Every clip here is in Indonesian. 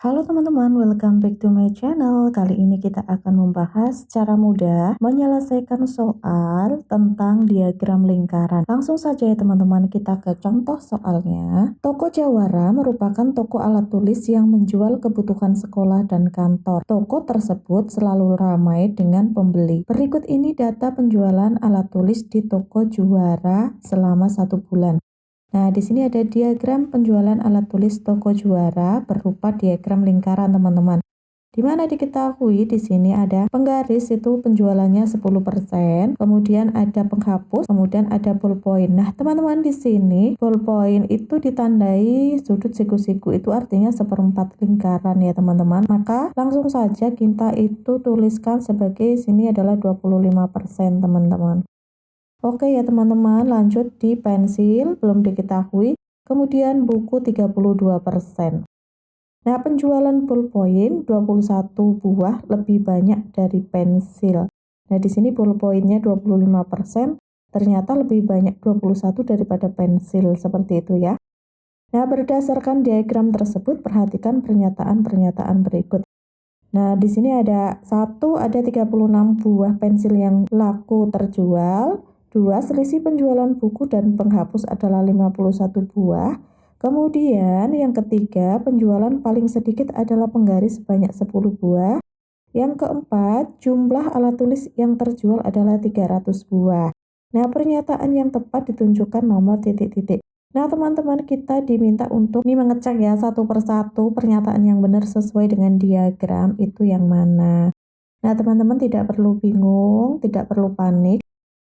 Halo teman-teman, welcome back to my channel. Kali ini kita akan membahas cara mudah menyelesaikan soal tentang diagram lingkaran. Langsung saja ya teman-teman, kita ke contoh soalnya. Toko Jawara merupakan toko alat tulis yang menjual kebutuhan sekolah dan kantor. Toko tersebut selalu ramai dengan pembeli. Berikut ini data penjualan alat tulis di toko Jawara selama 1 bulan. Nah, di sini ada diagram penjualan alat tulis toko Jawara berupa diagram lingkaran, teman-teman. Di mana diketahui di sini ada penggaris itu penjualannya 10%, kemudian ada penghapus, kemudian ada ballpoint. Nah, teman-teman di sini ballpoint itu ditandai sudut siku-siku, itu artinya 1/4 lingkaran ya, teman-teman. Maka langsung saja kita itu tuliskan sebagai sini adalah 25%, teman-teman. Oke ya teman-teman, lanjut di pensil, belum diketahui. Kemudian buku 32%. Nah, penjualan ballpoint 21 buah lebih banyak dari pensil. Nah, di sini ballpointnya 25%, ternyata lebih banyak 21 daripada pensil, seperti itu ya. Nah, berdasarkan diagram tersebut, perhatikan pernyataan-pernyataan berikut. Nah, di sini ada 36 buah pensil yang laku terjual. 2. Selisih penjualan buku dan penghapus adalah 51 buah. Kemudian yang ketiga, penjualan paling sedikit adalah penggaris sebanyak 10 buah. Yang keempat, jumlah alat tulis yang terjual adalah 300 buah. Nah, pernyataan yang tepat ditunjukkan nomor titik-titik. Nah, teman-teman, kita diminta untuk mengecek ya satu persatu pernyataan yang benar sesuai dengan diagram itu yang mana. Nah, teman-teman tidak perlu bingung, tidak perlu panik.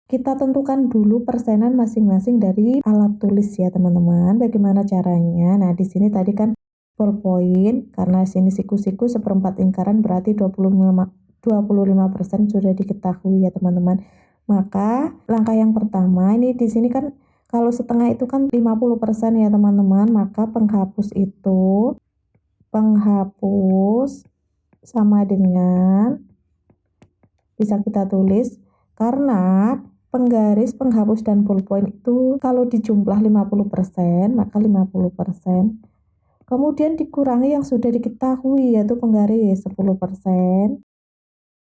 Kita tentukan dulu persenan masing-masing dari alat tulis ya, teman-teman. Bagaimana caranya? Nah, di sini tadi kan ballpoint, karena sini siku-siku 1/4 lingkaran berarti 25% sudah diketahui ya, teman-teman. Maka langkah yang pertama ini di sini kan kalau setengah itu kan 50% ya, teman-teman. Maka penghapus sama dengan, bisa kita tulis, karena penggaris, penghapus, dan ballpoint itu kalau dijumlah 50%, maka 50%. Kemudian dikurangi yang sudah diketahui yaitu penggaris 10%,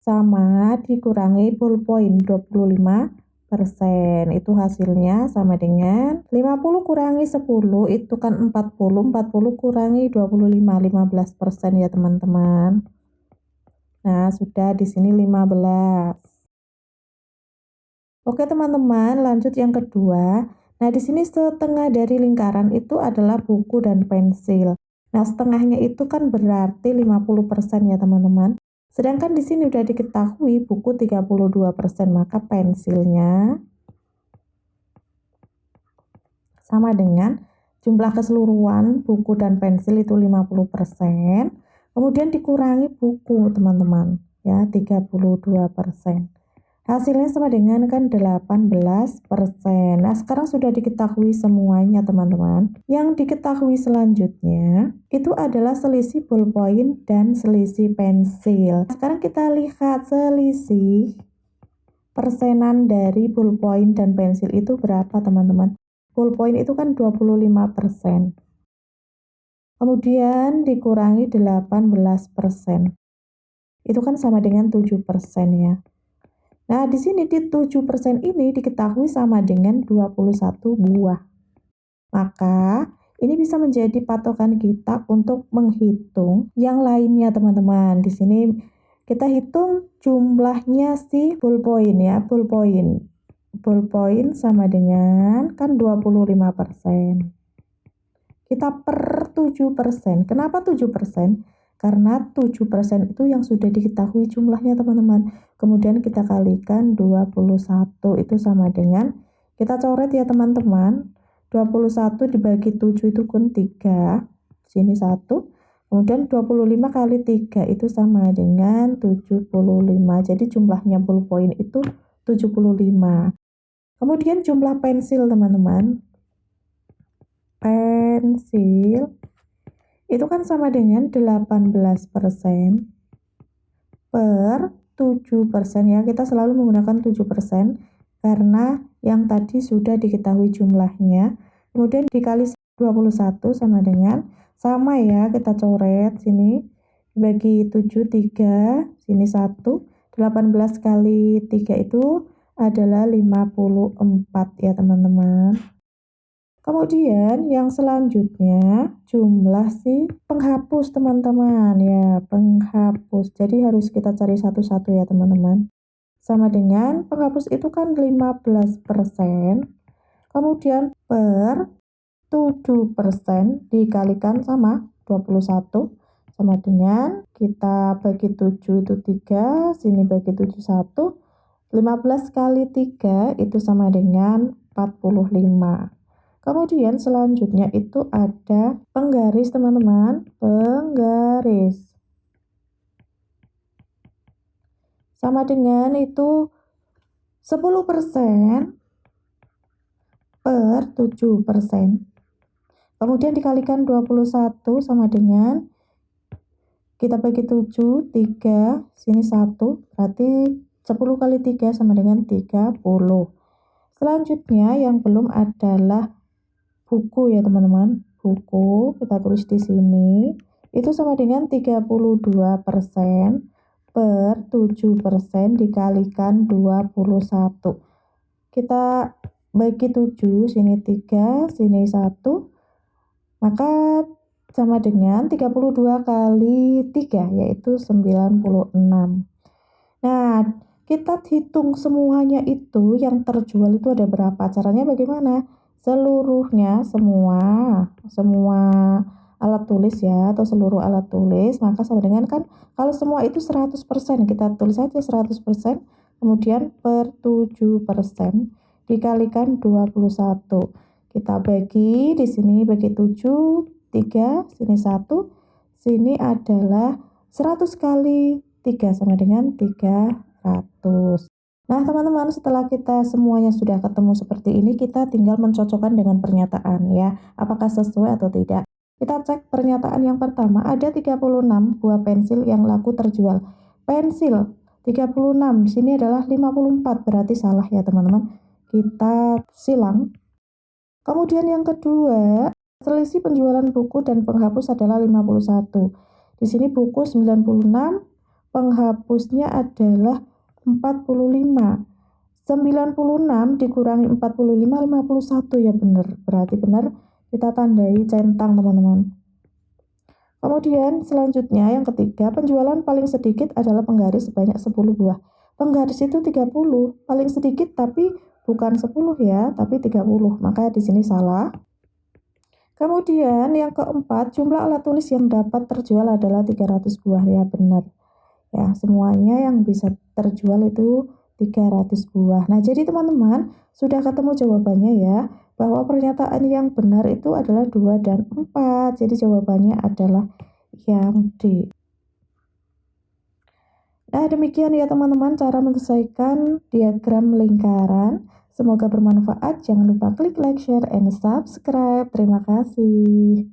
sama dikurangi ballpoint 25%. Itu hasilnya sama dengan 50 kurangi 10 itu kan 40, 40 kurangi 25, 15% ya, teman-teman. Nah, sudah di sini 15. Oke teman-teman, lanjut yang kedua. Nah, di sini setengah dari lingkaran itu adalah buku dan pensil. Nah, setengahnya itu kan berarti 50% ya, teman-teman. Sedangkan di sini udah diketahui buku 32%, maka pensilnya sama dengan jumlah keseluruhan buku dan pensil itu 50%. Kemudian dikurangi buku, teman-teman, ya, 32%. Hasilnya sama dengan kan 18%. Nah, sekarang sudah diketahui semuanya, teman-teman. Yang diketahui selanjutnya itu adalah selisih ballpoint dan selisih pensil. Sekarang kita lihat selisih persenan dari ballpoint dan pensil itu berapa, teman-teman. Ballpoint itu kan 25%. Kemudian dikurangi 18%. Itu kan sama dengan 7% ya. Nah, di sini di 7% ini diketahui sama dengan 21 buah. Maka, ini bisa menjadi patokan kita untuk menghitung yang lainnya, teman-teman. Di sini kita hitung jumlahnya si ballpoint ya, ballpoint. Ballpoint sama dengan kan 25%. Kita per 7%. Kenapa 7%? Karena 7% itu yang sudah diketahui jumlahnya, teman-teman. Kemudian kita kalikan 21, itu sama dengan, kita coret ya teman-teman, 21 dibagi 7 itu kan 3, sini 1, kemudian 25 kali 3 itu sama dengan 75, jadi jumlahnya ballpoint itu 75. Kemudian jumlah pensil, teman-teman, pensil itu kan sama dengan 18% per 7% ya. Kita selalu menggunakan 7% karena yang tadi sudah diketahui jumlahnya. Kemudian dikali 21 sama dengan Sama ya, kita coret sini. Bagi 7, 3, sini 1. 18 kali 3 itu adalah 54 ya teman-teman. Kemudian yang selanjutnya jumlah si penghapus teman-teman ya, penghapus. Jadi harus kita cari satu-satu ya teman-teman. Sama dengan penghapus itu kan 15%, kemudian per 7% dikalikan sama 21 sama dengan kita bagi 7 itu 3, sini bagi 7 1. 15 kali 3 itu sama dengan 45. Kemudian selanjutnya itu ada penggaris teman-teman, penggaris. Sama dengan itu 10% per 7%. Kemudian dikalikan 21 sama dengan kita bagi 7, 3, sini 1, berarti 10 kali 3 sama dengan 30. Selanjutnya yang belum adalah buku ya teman-teman. Buku kita tulis di sini itu sama dengan 32% per 7% dikalikan 21. Kita bagi 7, sini 3, sini 1, maka sama dengan 32 kali 3 yaitu 96. Nah, kita hitung semuanya itu yang terjual itu ada berapa. Caranya bagaimana? Seluruhnya semua alat tulis ya, atau seluruh alat tulis, maka sama dengan kan kalau semua itu 100%, kita tulis saja 100%, kemudian per 7% dikalikan 21. Kita bagi di sini bagi 7, 3, sini 1, sini adalah 100 kali 3 sama dengan 300. Nah teman-teman, setelah kita semuanya sudah ketemu seperti ini, kita tinggal mencocokkan dengan pernyataan ya, apakah sesuai atau tidak. Kita cek pernyataan yang pertama, ada 36 buah pensil yang laku terjual. Pensil 36, di sini adalah 54, berarti salah ya teman-teman. Kita silang. Kemudian yang kedua, selisih penjualan buku dan penghapus adalah 51. Di sini buku 96, penghapusnya adalah 45. 96 dikurangi 45, 51 ya benar. Berarti benar, kita tandai centang teman-teman. Kemudian selanjutnya yang ketiga, penjualan paling sedikit adalah penggaris sebanyak 10 buah. Penggaris itu 30, paling sedikit tapi bukan 10 ya, tapi 30. Maka di sini salah. Kemudian yang keempat, jumlah alat tulis yang dapat terjual adalah 300 buah ya benar. Ya, semuanya yang bisa terjual itu 300 buah. Nah, jadi teman-teman sudah ketemu jawabannya ya, bahwa pernyataan yang benar itu adalah 2 dan 4. Jadi jawabannya adalah yang D. Nah, demikian ya teman-teman cara menyelesaikan diagram lingkaran. Semoga bermanfaat. Jangan lupa klik like, share, and subscribe. Terima kasih.